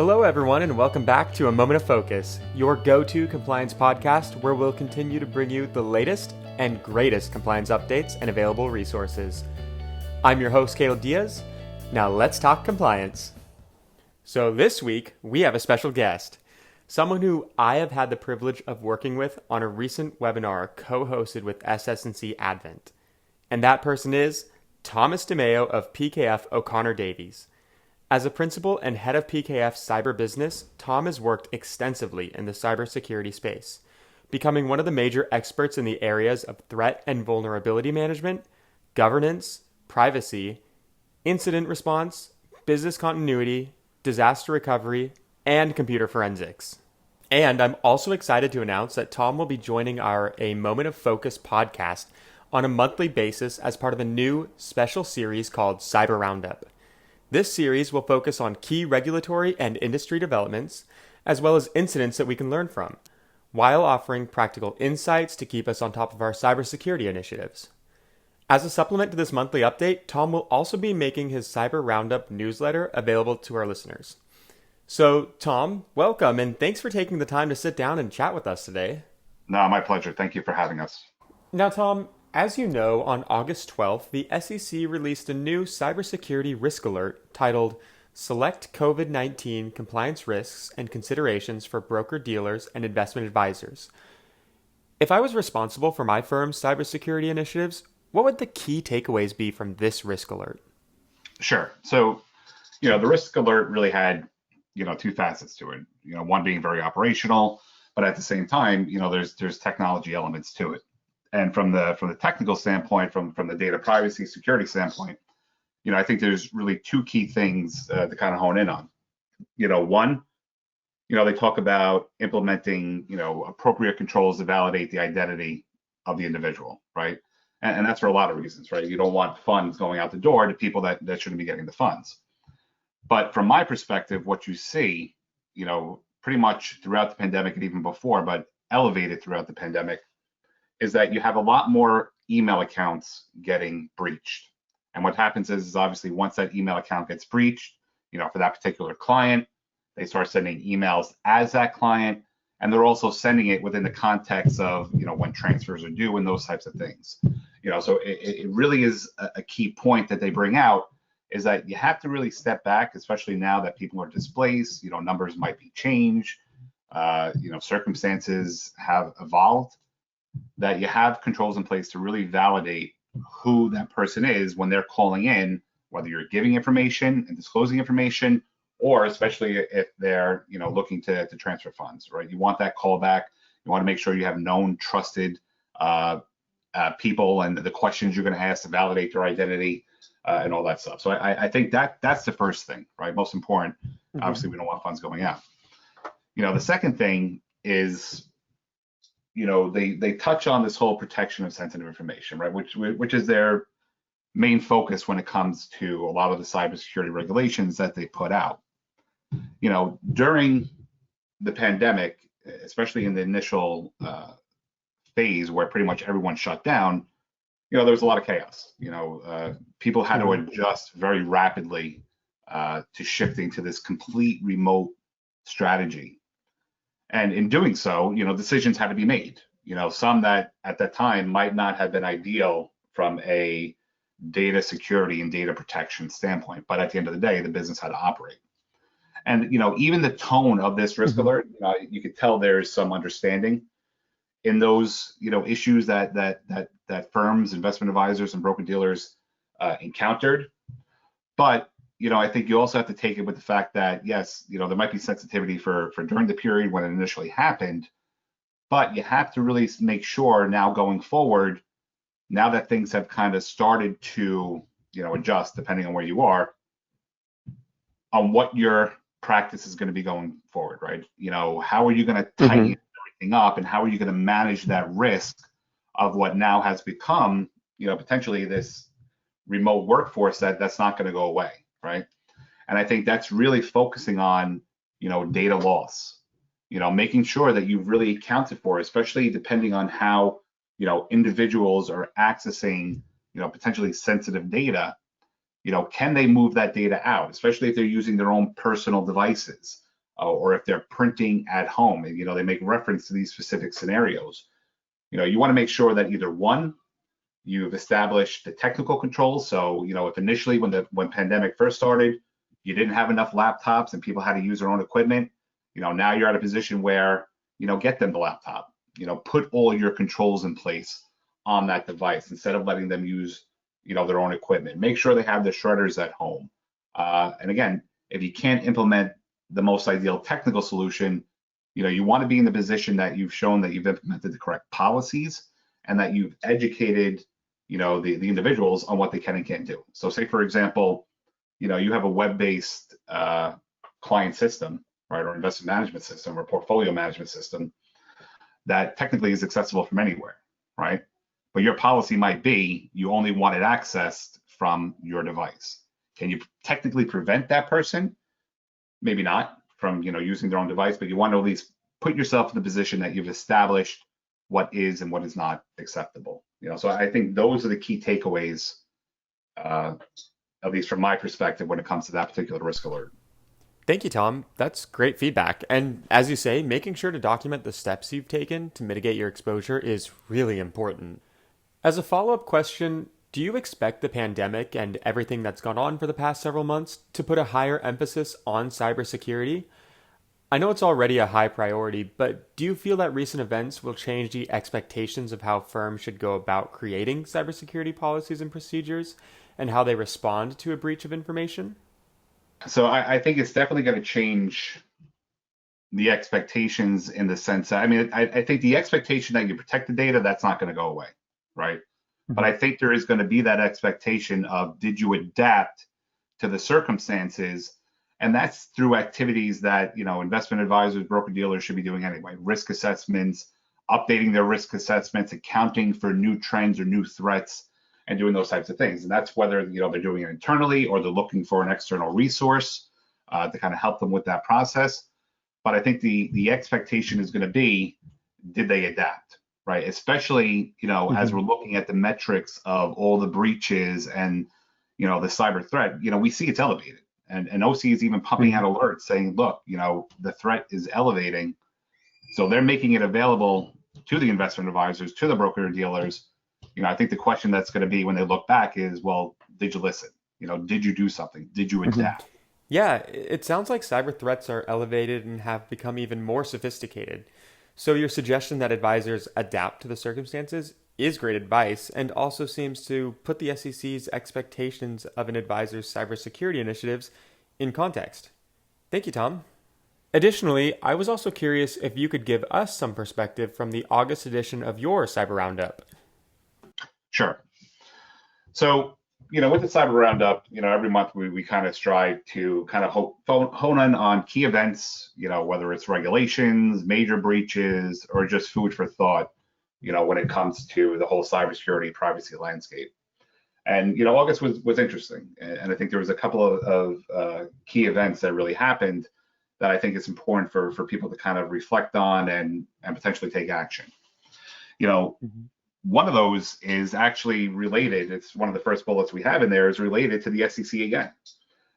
Hello, everyone, and welcome back to A Moment of Focus, your go-to compliance podcast where we'll continue to bring you the latest and greatest compliance updates and available resources. I'm your host, Caleb Diaz. Now let's talk compliance. So this week, we have a special guest, someone who I have had the privilege of working with on a recent webinar co-hosted with SS&C Advent. And that person is Thomas DeMeo of PKF O'Connor Davies. As a principal and head of PKF's cyber business, Tom has worked extensively in the cybersecurity space, becoming one of the major experts in the areas of threat and vulnerability management, governance, privacy, incident response, business continuity, disaster recovery, and computer forensics. And I'm also excited to announce that Tom will be joining our A Moment of Focus podcast on a monthly basis as part of a new special series called Cyber Roundup. This series will focus on key regulatory and industry developments, as well as incidents that we can learn from, while offering practical insights to keep us on top of our cybersecurity initiatives. As a supplement to this monthly update, Tom will also be making his Cyber Roundup newsletter available to our listeners. So, Tom, welcome, and thanks for taking the time to sit down and chat with us today. No, my pleasure. Thank you for having us. Now, Tom, as you know, on August 12th, the SEC released a new cybersecurity risk alert titled Select COVID-19 Compliance Risks and Considerations for Broker-Dealers and Investment Advisors. If I was responsible for my firm's cybersecurity initiatives, what would the key takeaways be from this risk alert? Sure. So, the risk alert really had, two facets to it. One being very operational, but at the same time, there's technology elements to it. And from the technical standpoint, from the data privacy security standpoint, I think there's really two key things to kind of hone in on. One, they talk about implementing, appropriate controls to validate the identity of the individual, right? And that's for a lot of reasons, right? You don't want funds going out the door to people that shouldn't be getting the funds. But from my perspective, what you see, pretty much throughout the pandemic and even before, but elevated throughout the pandemic, is that you have a lot more email accounts getting breached. And what happens is obviously once that email account gets breached, for that particular client, they start sending emails as that client, and they're also sending it within the context of, when transfers are due and those types of things. So it really is a key point that they bring out is that you have to really step back, especially now that people are displaced, numbers might be changed, circumstances have evolved, that you have controls in place to really validate who that person is when they're calling in, whether you're giving information and disclosing information, or especially if they're, looking to transfer funds, right? You want that call back. You want to make sure you have known, trusted people and the questions you're going to ask to validate their identity and all that stuff. So I think that's the first thing, right? Most important. Obviously, we don't want funds going out. The second thing is, they touch on this whole protection of sensitive information, right? Which is their main focus when it comes to a lot of the cybersecurity regulations that they put out. During the pandemic, especially in the initial phase where pretty much everyone shut down, there was a lot of chaos. People had to adjust very rapidly to shifting to this complete remote strategy. And in doing so, decisions had to be made. Some that at that time might not have been ideal from a data security and data protection standpoint, but at the end of the day, the business had to operate. And even the tone of this risk alert, you could tell there's some understanding in those issues that firms, investment advisors, and broker dealers encountered. But I think you also have to take it with the fact that, yes, there might be sensitivity for during the period when it initially happened, but you have to really make sure now going forward, now that things have kind of started to, adjust depending on where you are, on what your practice is going to be going forward, right? How are you going to tighten everything up, and how are you going to manage that risk of what now has become, potentially this remote workforce that's not going to go away. Right. And I think that's really focusing on, data loss, making sure that you've really accounted for, especially depending on how, individuals are accessing, potentially sensitive data, can they move that data out, especially if they're using their own personal devices? or if they're printing at home, and they make reference to these specific scenarios. You want to make sure that either one, you've established the technical controls. So, if initially when pandemic first started, you didn't have enough laptops and people had to use their own equipment, now you're at a position where, get them the laptop, put all your controls in place on that device instead of letting them use, their own equipment. Make sure they have the shredders at home. And again, if you can't implement the most ideal technical solution, you want to be in the position that you've shown that you've implemented the correct policies and that you've educated, the individuals on what they can and can't do. So say, for example, you have a web-based client system, right, or investment management system or portfolio management system that technically is accessible from anywhere, right? But your policy might be you only want it accessed from your device. Can you technically prevent that person? Maybe not from using their own device, but you want to at least put yourself in the position that you've established what is and what is not acceptable. So I think those are the key takeaways, at least from my perspective, when it comes to that particular risk alert. Thank you, Tom. That's great feedback. And as you say, making sure to document the steps you've taken to mitigate your exposure is really important. As a follow-up question, do you expect the pandemic and everything that's gone on for the past several months to put a higher emphasis on cybersecurity? I know it's already a high priority, but do you feel that recent events will change the expectations of how firms should go about creating cybersecurity policies and procedures and how they respond to a breach of information? So I think it's definitely going to change the expectations in the sense that, I think the expectation that you protect the data, that's not going to go away, right? Mm-hmm. But I think there is going to be that expectation of, did you adapt to the circumstances? And that's through activities that, investment advisors, broker dealers should be doing anyway. Risk assessments, updating their risk assessments, accounting for new trends or new threats, and doing those types of things. And that's whether, they're doing it internally or they're looking for an external resource to kind of help them with that process. But I think the expectation is going to be, did they adapt, right? Especially, mm-hmm. as we're looking at the metrics of all the breaches and, the cyber threat, we see it's elevated. And OC is even pumping out alerts saying, look, the threat is elevating. So they're making it available to the investment advisors, to the broker dealers. I think the question that's going to be when they look back is, well, did you listen? Did you do something? Did you adapt? Yeah, it sounds like cyber threats are elevated and have become even more sophisticated. So your suggestion that advisors adapt to the circumstances is great advice and also seems to put the SEC's expectations of an advisor's cybersecurity initiatives in context. Thank you, Tom. Additionally, I was also curious if you could give us some perspective from the August edition of your Cyber Roundup. Sure. So, with the Cyber Roundup, every month we kind of strive to kind of hone in on key events, whether it's regulations, major breaches, or just food for thought, when it comes to the whole cybersecurity privacy landscape. And, August was interesting. And I think there was a couple of key events that really happened that I think it's important for people to kind of reflect on and potentially take action. Mm-hmm. One of those is actually related. It's one of the first bullets we have in there is related to the SEC again.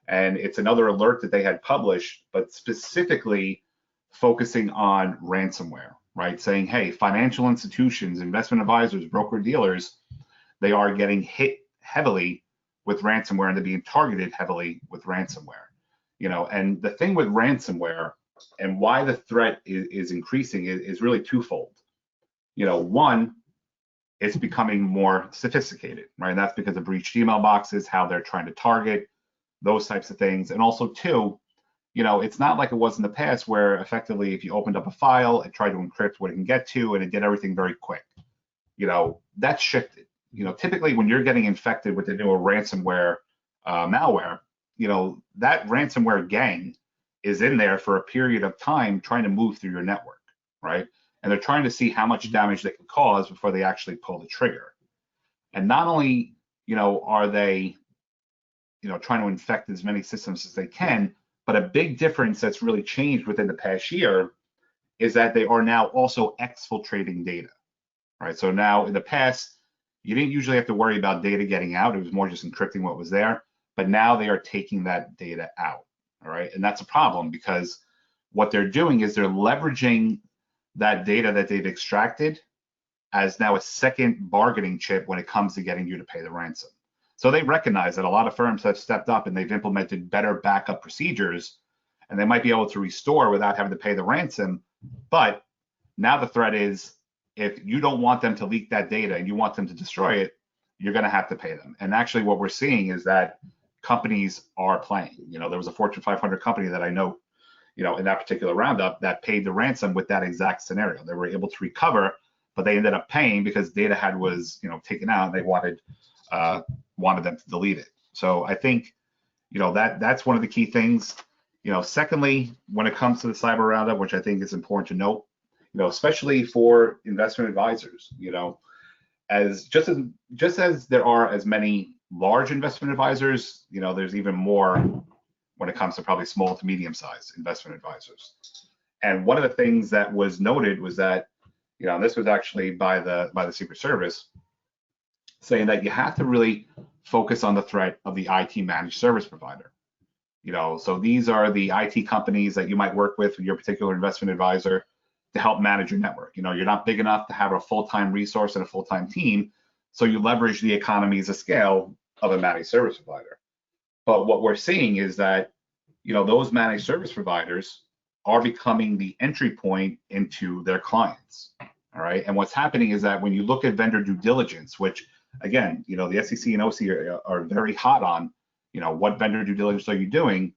And it's another alert that they had published, but specifically focusing on ransomware, right? Saying, hey, financial institutions, investment advisors, broker dealers, they are getting hit heavily with ransomware and they're being targeted heavily with ransomware. And the thing with ransomware and why the threat is increasing is really twofold. One, it's becoming more sophisticated, right? And that's because of breached email boxes, how they're trying to target, those types of things. And also, two, it's not like it was in the past where effectively if you opened up a file, it tried to encrypt what it can get to and it did everything very quick. That's shifted. Typically when you're getting infected with the newer ransomware malware, that ransomware gang is in there for a period of time trying to move through your network, right? And they're trying to see how much damage they can cause before they actually pull the trigger. And not only, are they, trying to infect as many systems as they can, but a big difference that's really changed within the past year is that they are now also exfiltrating data, right? So now in the past, you didn't usually have to worry about data getting out. It was more just encrypting what was there. But now they are taking that data out, all right? And that's a problem because what they're doing is they're leveraging that data that they've extracted as now a second bargaining chip when it comes to getting you to pay the ransom. So they recognize that a lot of firms have stepped up and they've implemented better backup procedures, and they might be able to restore without having to pay the ransom. But now the threat is, if you don't want them to leak that data and you want them to destroy it, you're going to have to pay them. And actually what we're seeing is that companies are playing. There was a Fortune 500 company that I know, in that particular roundup that paid the ransom with that exact scenario. They were able to recover, but they ended up paying because data was taken out, and they wanted them to delete it. So I think, that's one of the key things. Secondly, when it comes to the cyber roundup, which I think is important to note, especially for investment advisors, as there are as many large investment advisors, there's even more when it comes to probably small to medium-sized investment advisors. And one of the things that was noted was that, and this was actually by the Secret Service, saying that you have to really focus on the threat of the IT managed service provider. So these are the IT companies that you might work with your particular investment advisor to help manage your network. You're not big enough to have a full-time resource and a full-time team, so you leverage the economies of scale of a managed service provider. But what we're seeing is that, those managed service providers are becoming the entry point into their clients. All right. And what's happening is that when you look at vendor due diligence, which again, the SEC and OC are very hot on, what vendor due diligence are you doing?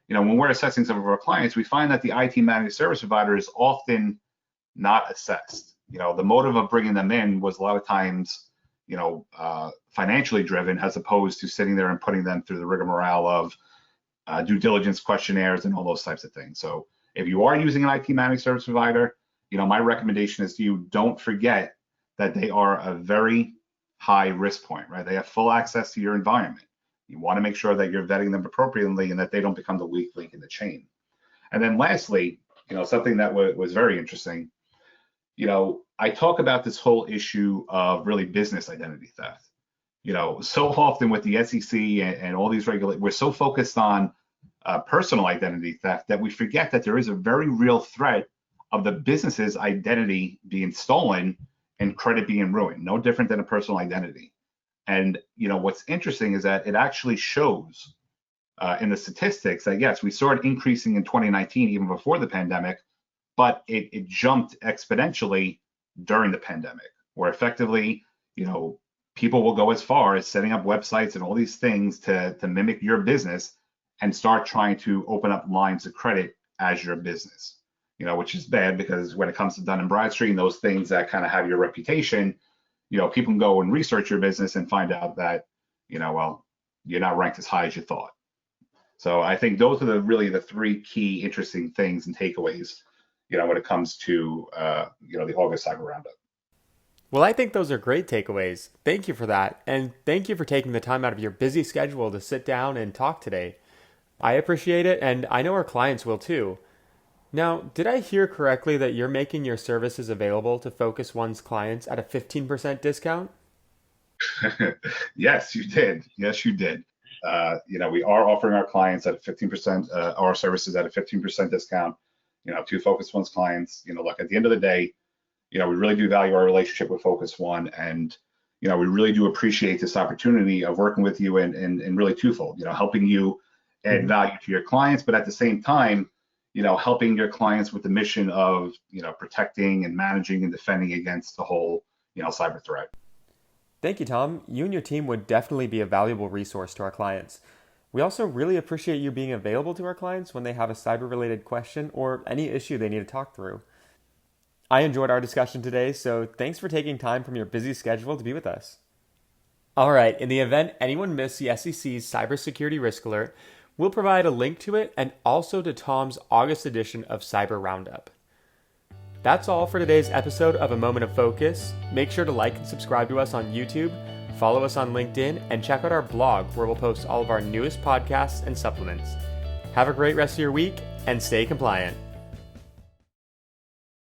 When we're assessing some of our clients, we find that the IT managed service provider is often not assessed. The motive of bringing them in was a lot of times, financially driven, as opposed to sitting there and putting them through the rigmarole of due diligence questionnaires and all those types of things. So if you are using an IT managed service provider, my recommendation is to you, don't forget that they are a very high risk point, right? They have full access to your environment. You want to make sure that you're vetting them appropriately and that they don't become the weak link in the chain. And then lastly, something that was very interesting, I talk about this whole issue of really business identity theft. So often with the SEC and all these regulators, we're so focused on personal identity theft that we forget that there is a very real threat of the business's identity being stolen and credit being ruined, no different than a personal identity. And what's interesting is that it actually shows in the statistics that yes, we saw it increasing in 2019, even before the pandemic, but it jumped exponentially during the pandemic, where effectively, people will go as far as setting up websites and all these things to mimic your business and start trying to open up lines of credit as your business, which is bad, because when it comes to Dun & Bradstreet and those things that kind of have your reputation, people can go and research your business and find out that, well, you're not ranked as high as you thought. So I think those are really the three key interesting things and takeaways, when it comes to, the August Cyber Roundup. Well, I think those are great takeaways. Thank you for that. And thank you for taking the time out of your busy schedule to sit down and talk today. I appreciate it, and I know our clients will too. Now, did I hear correctly that you're making your services available to Focus One's clients at a 15% discount? Yes, you did. Yes, you did. We are offering our clients at 15%, our services at a 15% discount, to Focus One's clients. Look, at the end of the day, we really do value our relationship with Focus One, and we really do appreciate this opportunity of working with you and really twofold, helping you add value to your clients, but at the same time, helping your clients with the mission of, protecting and managing and defending against the whole, cyber threat. Thank you, Tom. You and your team would definitely be a valuable resource to our clients. We also really appreciate you being available to our clients when they have a cyber-related question or any issue they need to talk through. I enjoyed our discussion today, so thanks for taking time from your busy schedule to be with us. All right, in the event anyone missed the SEC's Cybersecurity Risk Alert, we'll provide a link to it and also to Tom's August edition of Cyber Roundup. That's all for today's episode of A Moment of Focus. Make sure to like and subscribe to us on YouTube, follow us on LinkedIn, and check out our blog where we'll post all of our newest podcasts and supplements. Have a great rest of your week and stay compliant.